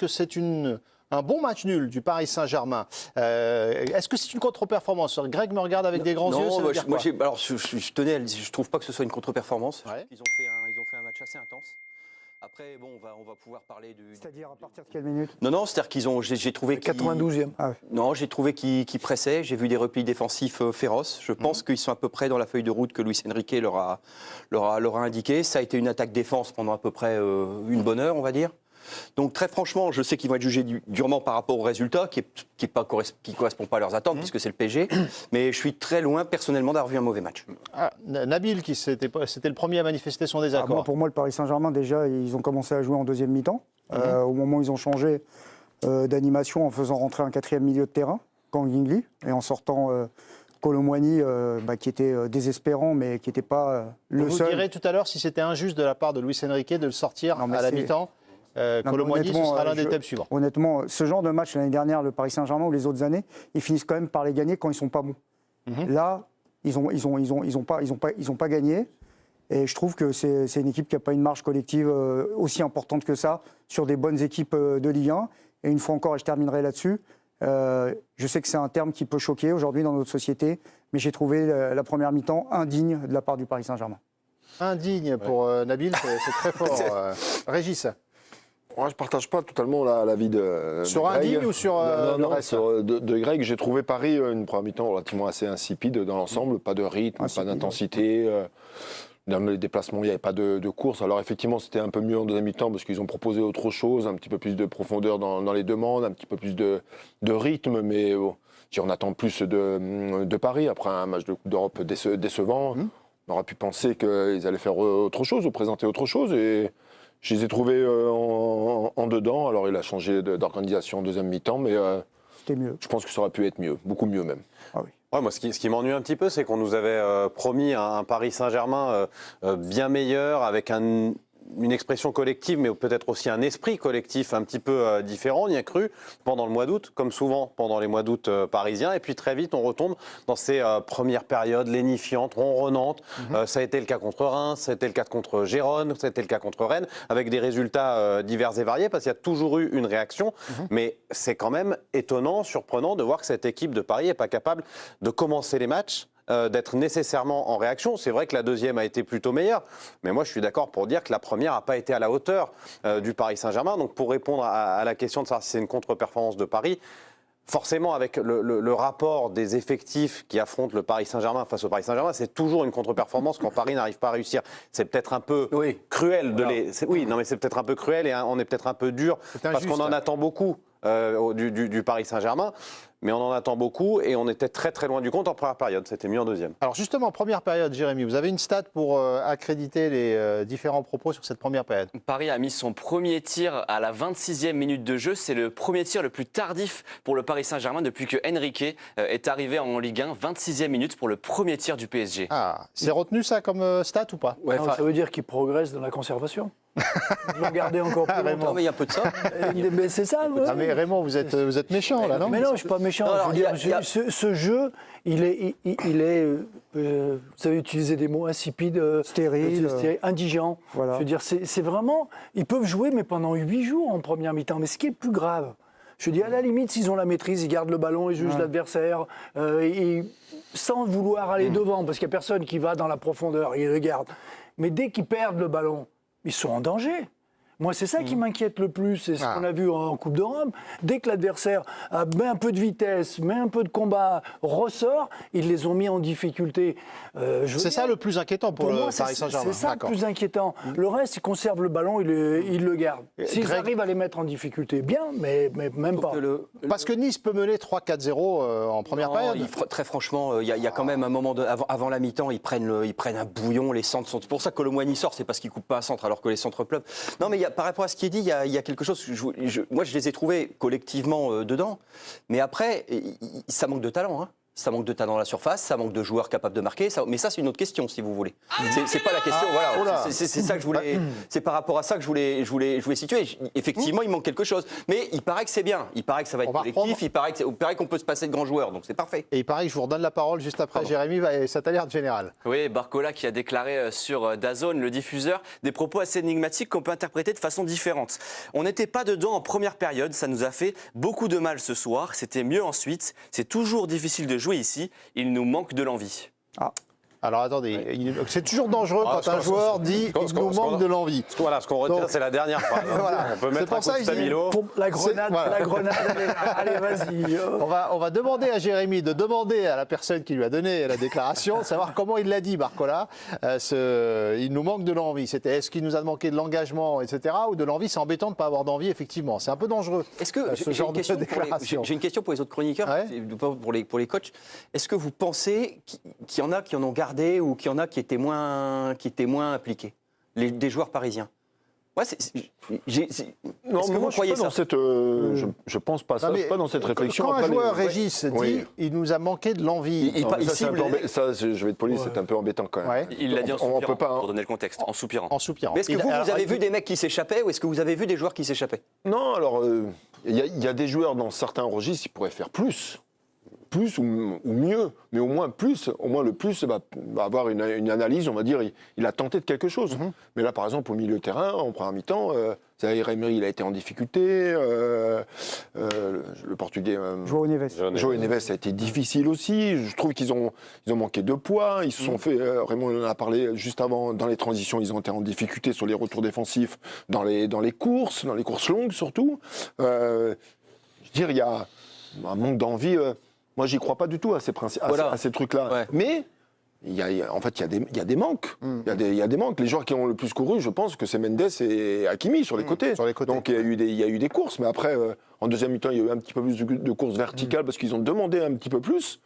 que c'est un bon match nul du Paris Saint-Germain. Est-ce que c'est une contre-performance? Greg me regarde avec des grands yeux. Ça veut dire quoi? Je trouve pas que ce soit une contre-performance. Ouais. Ils ont fait un match assez intense. Après, bon, on va pouvoir parler du... C'est-à-dire à partir de quelle minute? Non, c'est-à-dire qu'ils ont... J'ai trouvé 92e. Ah ouais. Non, j'ai trouvé qu'ils pressaient. J'ai vu des replis défensifs féroces. Je pense qu'ils sont à peu près dans la feuille de route que Luis Enrique leur a indiqué. Ça a été une attaque-défense pendant à peu près une bonne heure, on va dire. Donc très franchement, je sais qu'ils vont être jugés durement par rapport au résultat, qui correspond pas à leurs attentes, puisque c'est le PSG. Mais je suis très loin, personnellement, d'avoir vu un mauvais match. Ah, Nabil, c'était le premier à manifester son désaccord. Pour moi, le Paris Saint-Germain, déjà, ils ont commencé à jouer en deuxième mi-temps. Au moment où ils ont changé d'animation en faisant rentrer un quatrième milieu de terrain, Kang In-lee, et en sortant Kolo Muani, qui était désespérant, mais qui n'était pas le seul. Vous direz tout à l'heure si c'était injuste de la part de Luis Enrique de le sortir à la mi-temps. Kolo Muani, ce sera l'un des thèmes suivants. Honnêtement, ce genre de match l'année dernière, le Paris Saint-Germain ou les autres années, ils finissent quand même par les gagner quand ils sont pas bons. Là, ils ont pas gagné. Et je trouve que c'est une équipe qui n'a pas une marge collective aussi importante que ça sur des bonnes équipes de Ligue 1. Et une fois encore, et je terminerai là-dessus, je sais que c'est un terme qui peut choquer aujourd'hui dans notre société, mais j'ai trouvé la première mi-temps indigne de la part du Paris Saint-Germain. Indigne pour Nabil, c'est très fort. Régis. Moi, je ne partage pas totalement l'avis de Sur Greg. Indigne ou sur le reste de Greg, j'ai trouvé Paris une première mi-temps relativement assez insipide dans l'ensemble. Pas de rythme, pas d'intensité. Dans les déplacements, il n'y avait pas de course. Alors effectivement, c'était un peu mieux en deuxième mi-temps parce qu'ils ont proposé autre chose, un petit peu plus de profondeur dans les demandes, un petit peu plus de rythme. Mais on attend plus de Paris après un match de Coupe d'Europe décevant. On aurait pu penser qu'ils allaient faire autre chose ou présenter autre chose. Et je les ai trouvés en dedans. Alors, il a changé d'organisation en deuxième mi-temps, mais C'était mieux. Je pense que ça aurait pu être mieux, beaucoup mieux même. Ah oui. Ouais, moi, ce qui m'ennuie un petit peu, c'est qu'on nous avait promis un Paris Saint-Germain bien meilleur, avec une expression collective, mais peut-être aussi un esprit collectif un petit peu différent. On y a cru pendant le mois d'août, comme souvent pendant les mois d'août parisiens. Et puis très vite, on retombe dans ces premières périodes lénifiantes, ronronnantes. Ça a été le cas contre Reims, ça a été le cas contre Gérone, ça a été le cas contre Rennes, avec des résultats divers et variés, parce qu'il y a toujours eu une réaction. Mais c'est quand même étonnant, surprenant de voir que cette équipe de Paris n'est pas capable de commencer les matchs, d'être nécessairement en réaction. C'est vrai que la deuxième a été plutôt meilleure, mais moi je suis d'accord pour dire que la première n'a pas été à la hauteur du Paris Saint-Germain. Donc pour répondre à la question de savoir si c'est une contre-performance de Paris, forcément avec le rapport des effectifs qui affrontent le Paris Saint-Germain face au Paris Saint-Germain, c'est toujours une contre-performance quand Paris n'arrive pas à réussir. C'est peut-être un peu cruel de les... Oui, non mais c'est peut-être un peu cruel et on est peut-être un peu dur parce qu'on en attend beaucoup du Paris Saint-Germain. Mais on en attend beaucoup et on était très très loin du compte en première période. C'était mieux en deuxième. Alors justement, première période, Jérémy, vous avez une stat pour accréditer les différents propos sur cette première période? Paris a mis son premier tir à la 26e minute de jeu. C'est le premier tir le plus tardif pour le Paris Saint-Germain depuis que Enrique est arrivé en Ligue 1. 26e minute pour le premier tir du PSG. Ah, c'est retenu ça comme stat ou pas? Ouais, ça veut dire qu'il progresse dans la conservation. Ils l'ont gardé encore plus longtemps. Non, mais il y a un peu de ça. Mais c'est ça. Ouais. Ah mais Raymond, vous êtes méchant là, non? Mais non, je ne suis pas méchant. Non, alors, je veux dire, ce jeu, il est vous avez utilisé des mots insipides, Stérile, indigent. Voilà. Je veux dire, c'est vraiment... Ils peuvent jouer, mais pendant 8 jours en première mi-temps. Mais ce qui est le plus grave, je dis à la limite, s'ils ont la maîtrise, ils gardent le ballon, ils jugent l'adversaire, sans vouloir aller devant, parce qu'il n'y a personne qui va dans la profondeur, ils le gardent. Mais dès qu'ils perdent le ballon, ils sont en danger. Moi, c'est ça qui m'inquiète le plus, c'est ce qu'on a vu en Coupe d'Europe. Dès que l'adversaire met un peu de vitesse, met un peu de combat, ressort, ils les ont mis en difficulté. C'est ça le plus inquiétant pour le Paris Saint-Germain. C'est ça le plus inquiétant. Le reste, ils conservent le ballon, ils le gardent. S'ils arrivent à les mettre en difficulté, bien, mais même pas. Parce que Nice peut mener 3-4-0 en première période. Très franchement, il y a quand même un moment avant la mi-temps, ils prennent un bouillon, les centres sont... C'est pour ça que Kolo Muani sort, c'est parce qu'il ne coupe pas un centre alors que les centres pleuvent. Non, mais par rapport à ce qui est dit, il y a quelque chose. Moi, je les ai trouvés collectivement dedans, mais après, ça manque de talent. Hein. ça manque de talent à la surface, ça manque de joueurs capables de marquer. Mais ça, c'est une autre question, si vous voulez. C'est pas la question. Voilà, c'est ça que je voulais. C'est par rapport à ça que je voulais situer. Effectivement, il manque quelque chose. Mais il paraît que c'est bien. Il paraît que ça va être collectif. Il paraît qu'on peut se passer de grands joueurs. Donc c'est parfait. Et il paraît que je vous redonne la parole juste après Jérémy et cette alerte générale. Oui, Barcola qui a déclaré sur DAZN, le diffuseur, des propos assez énigmatiques qu'on peut interpréter de façon différente. On n'était pas dedans en première période, ça nous a fait beaucoup de mal ce soir, c'était mieux ensuite, c'est toujours difficile de jouer ici, il nous manque de l'envie. Alors attendez, c'est toujours dangereux quand un joueur dit il nous manque de l'envie. Voilà, ce qu'on retient, c'est la dernière phrase. Voilà. On peut mettre un coup de stabilo. La grenade, allez, vas-y. On va demander à Jérémy de demander à la personne qui lui a donné la déclaration de savoir comment il l'a dit, Barcola. Il nous manque de l'envie. C'était est-ce qu'il nous a manqué de l'engagement, etc. ou de l'envie. C'est embêtant de ne pas avoir d'envie, effectivement. C'est un peu dangereux. Est-ce que ce genre de déclaration. J'ai une question pour les autres chroniqueurs, pour les coachs. Est-ce que vous pensez qu'il y en a qui en ont gardé ou qu'il y en a qui étaient moins appliqués, des joueurs parisiens? Ouais, non, mais moi, je suis pas dans cette. Je pense pas ça. Je suis pas dans cette réflexion. Quand un joueur, Régis, dit il nous a manqué de l'envie. Ça, je vais être poli, c'est un peu embêtant quand même. Ouais. Il l'a dit en soupirant, pour donner le contexte, en soupirant. En soupirant. Mais est-ce que vous avez vu des mecs qui s'échappaient ou est-ce que vous avez vu des joueurs qui s'échappaient? Non, alors il y a des joueurs dans certains registres qui pourraient faire plus ou mieux, mais au moins le plus va avoir une analyse, on va dire, il a tenté de quelque chose. Mais là, par exemple, au milieu de terrain, en première mi-temps, Zaïre Emery, il a été en difficulté, le Portugais João Neves a été difficile aussi, je trouve qu'ils ont manqué de poids, ils se sont fait, Raymond en a parlé juste avant, dans les transitions, ils ont été en difficulté sur les retours défensifs, dans les courses longues surtout. Je veux dire, il y a un manque d'envie. Moi, j'y crois pas du tout à ces trucs-là. Ouais. Mais il y a des manques. Il y a des manques. Les joueurs qui ont le plus couru, je pense que c'est Mendes et Hakimi sur les côtés. Donc il y a eu des courses, mais après, en deuxième mi-temps, il y a eu un petit peu plus de courses verticales parce qu'ils ont demandé un petit peu plus.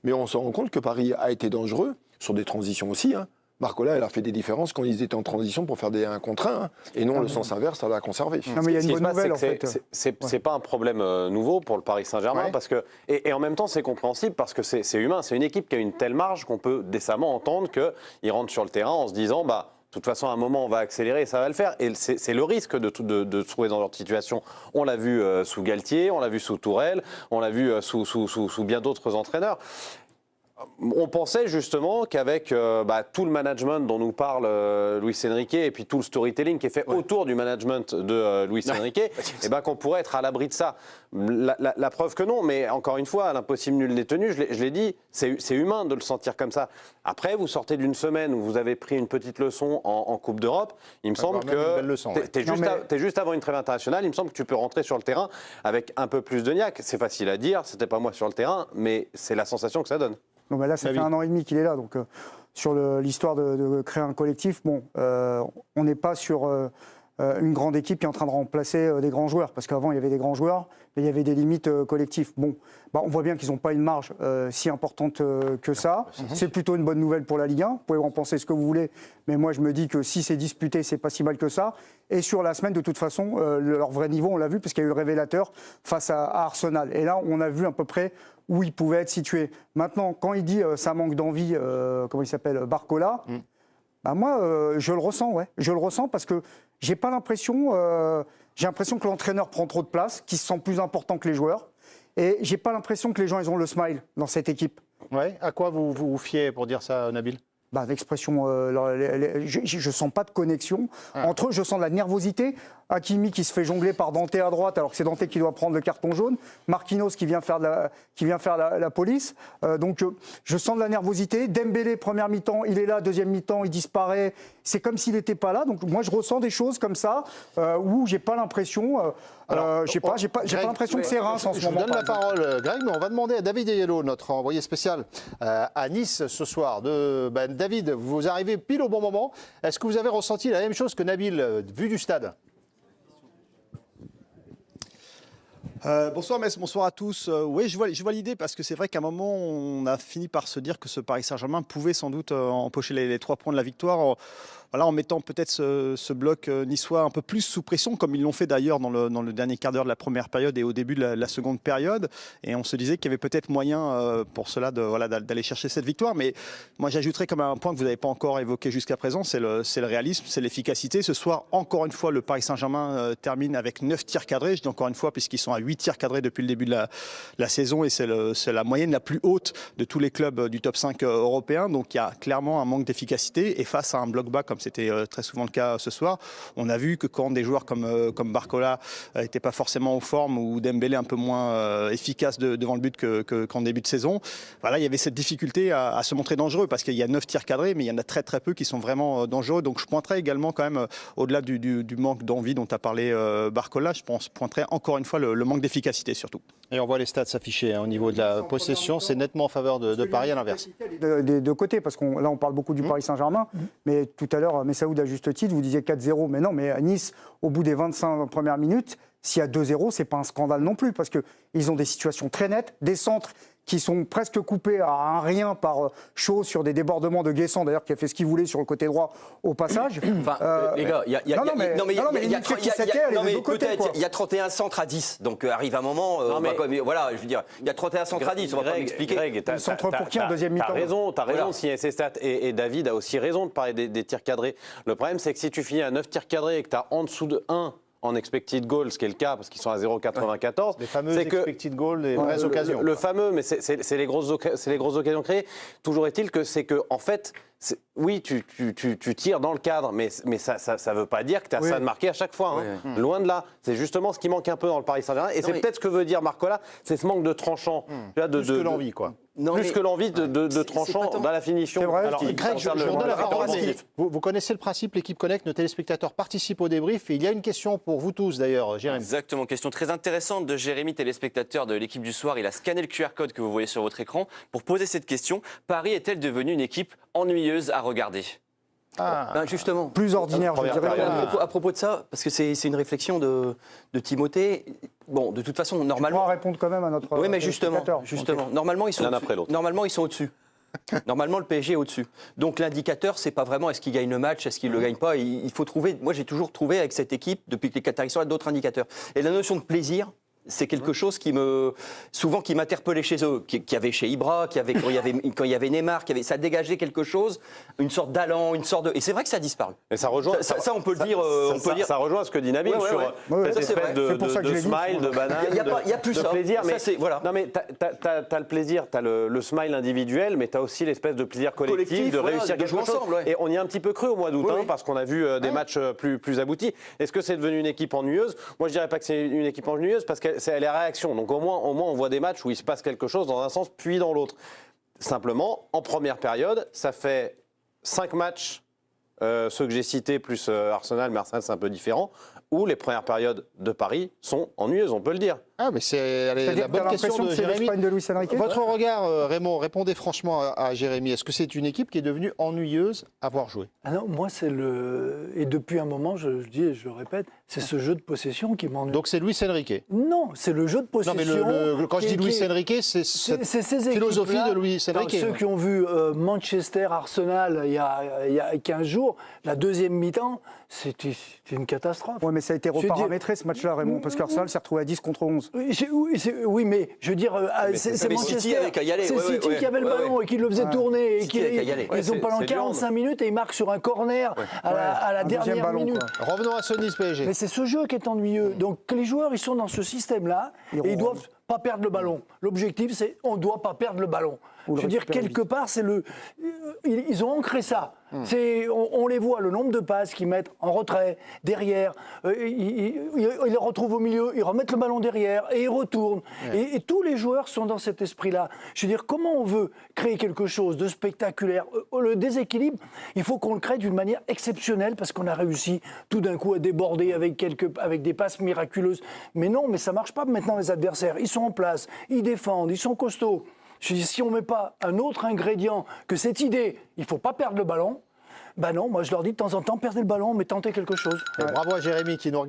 Mais on se rend compte que Paris a été dangereux sur des transitions aussi. Barcola, elle a fait des différences quand ils étaient en transition pour faire un contre un, et non le sens inverse, ça l'a conservé. Non, mais il y a une bonne nouvelle, en fait. C'est pas un problème nouveau pour le Paris Saint-Germain, parce que, et en même temps, c'est compréhensible parce que c'est humain. C'est une équipe qui a une telle marge qu'on peut décemment entendre qu'ils rentrent sur le terrain en se disant, de toute façon, à un moment, on va accélérer et ça va le faire. Et c'est le risque de se trouver dans leur situation. On l'a vu sous Galtier, on l'a vu sous Tourelle, on l'a vu sous bien d'autres entraîneurs. On pensait justement qu'avec tout le management dont nous parle Luis Enrique et puis tout le storytelling qui est fait autour du management de Luis Enrique, qu'on pourrait être à l'abri de ça. La preuve que non, mais encore une fois, l'impossible nul n'est tenu, je l'ai dit, c'est humain de le sentir comme ça. Après, vous sortez d'une semaine où vous avez pris une petite leçon en Coupe d'Europe, il me semble que t'es juste avant une trêve internationale, il me semble que tu peux rentrer sur le terrain avec un peu plus de niaque. C'est facile à dire, c'était pas moi sur le terrain, mais c'est la sensation que ça donne. Non, mais là, ça fait 1 an et demi qu'il est là. Donc, sur l'histoire de créer un collectif, on n'est pas sur une grande équipe qui est en train de remplacer des grands joueurs. Parce qu'avant, il y avait des grands joueurs, mais il y avait des limites collectives. On voit bien qu'ils n'ont pas une marge si importante que ça. C'est plutôt une bonne nouvelle pour la Ligue 1. Vous pouvez en penser ce que vous voulez. Mais moi, je me dis que si c'est disputé, c'est pas si mal que ça. Et sur la semaine, de toute façon, leur vrai niveau, on l'a vu, parce qu'il y a eu le révélateur face à Arsenal. Et là, on a vu à peu près où il pouvait être situé. Maintenant, quand il dit ça manque d'envie, comment il s'appelle, Barcola, moi, je le ressens, Je le ressens parce que j'ai pas l'impression, j'ai l'impression que l'entraîneur prend trop de place, qu'il se sent plus important que les joueurs. Et j'ai pas l'impression que les gens, ils ont le smile dans cette équipe. Ouais. À quoi vous vous fiez pour dire ça, Nabil? L'expression, je sens pas de connexion entre eux, je sens de la nervosité. Hakimi qui se fait jongler par Dante à droite alors que c'est Dante qui doit prendre le carton jaune. Marquinhos qui vient faire la police. Donc je sens de la nervosité. Dembélé, première mi-temps, il est là. Deuxième mi-temps, il disparaît. C'est comme s'il n'était pas là. Donc moi je ressens des choses comme ça où j'ai pas l'impression. J'ai pas l'impression que c'est Reims en ce moment. Je vous donne la parole, Greg, mais on va demander à David Ayello, notre envoyé spécial à Nice ce soir. David, vous arrivez pile au bon moment. Est-ce que vous avez ressenti la même chose que Nabil, vu du stade? Bonsoir Metz, bonsoir à tous. Oui, je vois l'idée parce que c'est vrai qu'à un moment, on a fini par se dire que ce Paris Saint-Germain pouvait sans doute empocher les 3 points de la victoire voilà, en mettant peut-être ce bloc niçois un peu plus sous pression, comme ils l'ont fait d'ailleurs dans le dernier quart d'heure de la première période et au début de la seconde période. Et on se disait qu'il y avait peut-être moyen pour cela d'aller chercher cette victoire. Mais moi, j'ajouterais comme un point que vous n'avez pas encore évoqué jusqu'à présent, c'est le réalisme, c'est l'efficacité. Ce soir, encore une fois, le Paris Saint-Germain termine avec 9 tirs cadrés. Je dis encore une fois, puisqu'ils sont à 8 tirs cadrés depuis le début de la saison. Et c'est la moyenne la plus haute de tous les clubs du top 5 européen. Donc, il y a clairement un manque d'efficacité. Et face à un bloc bas, comme c'était très souvent le cas ce soir, on a vu que quand des joueurs comme Barcola n'étaient pas forcément en forme ou Dembélé un peu moins efficace devant le but qu'en début de saison, voilà, il y avait cette difficulté à se montrer dangereux parce qu'il y a 9 tirs cadrés, mais il y en a très très peu qui sont vraiment dangereux. Donc je pointerai également quand même, au-delà du manque d'envie dont a parlé Barcola, je pointerai encore une fois le manque d'efficacité surtout. Et on voit les stats s'afficher au niveau de la possession, c'est nettement en faveur de Paris à l'inverse. Des deux côtés, parce qu'on parle beaucoup du Paris Saint-Germain, mais tout à l'heure, Messaoud à juste titre, vous disiez 4-0, mais non, mais à Nice, au bout des 25 premières minutes, s'il y a 2-0, c'est pas un scandale non plus, parce qu'ils ont des situations très nettes, des centres qui sont presque coupés à un rien par Shaw sur des débordements de Guessant, d'ailleurs, qui a fait ce qu'il voulait sur le côté droit au passage. Enfin, les gars, il y a 31 centres à 10, donc arrive un moment, voilà, je veux dire, il y a 31 centres à 10, on va pas m'expliquer. Greg, centre pour qui en deuxième mi-temps? T'as raison, signer ces stats, et David a aussi raison de parler des tirs cadrés. Le problème, c'est que si tu finis à 9 tirs cadrés et que tu as en dessous de 1 en expected goal, ce qui est le cas parce qu'ils sont à 0,94. Les fameux expected goal, les vraies occasions. Le fameux, mais c'est les grosses occasions créées. Toujours est-il que c'est que en fait, oui, tu tires dans le cadre, mais ça veut pas dire que tu as ça de marqué à chaque fois. Hein. Loin de là. C'est justement ce qui manque un peu dans le Paris Saint-Germain. Et c'est peut-être ce que veut dire Marcola, c'est ce manque de tranchant. Plus que l'envie, quoi. Plus que l'envie de tranchant dans la finition. Alors, Greg, je vous donne la parole. Vous connaissez le principe, l'équipe Connect, nos téléspectateurs participent au débrief. Et il y a une question pour vous tous, d'ailleurs, Jérémy. Exactement, question très intéressante de Jérémy, téléspectateur de l'équipe du soir. Il a scanné le QR code que vous voyez sur votre écran pour poser cette question. Paris est-elle devenue une équipe ennuyeuse à regarder? Ben justement. Plus ordinaire, je dirais. À propos de ça, parce que c'est une réflexion de Timothée. Bon, de toute façon, normalement. On va répondre quand même à notre. Oui, mais justement. Normalement, ils sont l'un après l'autre. Normalement, ils sont au-dessus. Normalement, le PSG est au-dessus. Donc l'indicateur, c'est pas vraiment est-ce qu'il gagne le match, est-ce qu'il le gagne pas. Il faut trouver. Moi, j'ai toujours trouvé avec cette équipe, depuis que les Qataris sont là, d'autres indicateurs. Et la notion de plaisir, c'est quelque chose qui m'interpellait chez eux, qu'il y avait chez Ibra, quand il y avait Neymar, ça dégageait quelque chose, une sorte d'allant, et c'est vrai que ça a disparu. Et ça rejoint. Ça, on peut le dire. Ça rejoint ce que dit Nabil sur cette espèce de smile, de banane, il y a plus de ça. plaisir. Mais ça, voilà. Non mais t'as le plaisir, t'as le smile individuel, mais t'as aussi l'espèce de plaisir collectif de réussir quelque chose. Ensemble, et on y a un petit peu cru au mois d'août, parce qu'on a vu des matchs plus aboutis. Est-ce que c'est devenu une équipe ennuyeuse? Moi, je dirais pas que c'est une équipe ennuyeuse parce que c'est les réactions. Donc au moins on voit des matchs où il se passe quelque chose dans un sens puis dans l'autre. Simplement, en première période, ça fait 5 matchs, ceux que j'ai cités, plus Arsenal, mais Arsenal c'est un peu différent, où les premières périodes de Paris sont ennuyeuses, on peut le dire. Ah, mais c'est la bonne question de Jérémy. De Luis Enrique. Votre regard, Raymond, répondez franchement à Jérémy. Est-ce que c'est une équipe qui est devenue ennuyeuse à voir jouer? Ah non, moi, c'est le. Et depuis un moment, je dis et je le répète, c'est ce jeu de possession qui m'ennuie. Donc c'est Luis Enrique? Non, c'est le jeu de possession. Non, mais quand je dis Luis Enrique, c'est cette philosophie de Luis Enrique. Ceux qui ont vu Manchester-Arsenal il y a 15 jours, la deuxième mi-temps, c'était une catastrophe. Oui, mais ça a été reparamétré ce match-là, Raymond, parce qu'Arsenal s'est retrouvé à 10 contre 11. Oui, mais je veux dire, c'est Manchester. C'est City qui avait le ballon et qui le faisait tourner. Ils ont pendant 45 minutes et ils marquent sur un corner à la dernière minute. Revenons à ce Nice-PSG. Mais c'est ce jeu qui est ennuyeux. Donc les joueurs, ils sont dans ce système-là et ils doivent pas perdre le ballon. L'objectif, c'est on doit pas perdre le ballon. Je veux dire, quelque part, ils ont ancré ça. On les voit, le nombre de passes qu'ils mettent en retrait, derrière, ils les retrouvent au milieu, ils remettent le ballon derrière et ils retournent. Et tous les joueurs sont dans cet esprit-là. Je veux dire, comment on veut créer quelque chose de spectaculaire? Le déséquilibre, il faut qu'on le crée d'une manière exceptionnelle parce qu'on a réussi tout d'un coup à déborder avec des passes miraculeuses. Mais non, mais ça marche pas maintenant, les adversaires. Ils sont en place, ils défendent, ils sont costauds. Je dis, si on ne met pas un autre ingrédient que cette idée, il ne faut pas perdre le ballon, ben non, moi je leur dis de temps en temps, perdez le ballon, mais tentez quelque chose. Bravo à Jérémy qui nous regarde.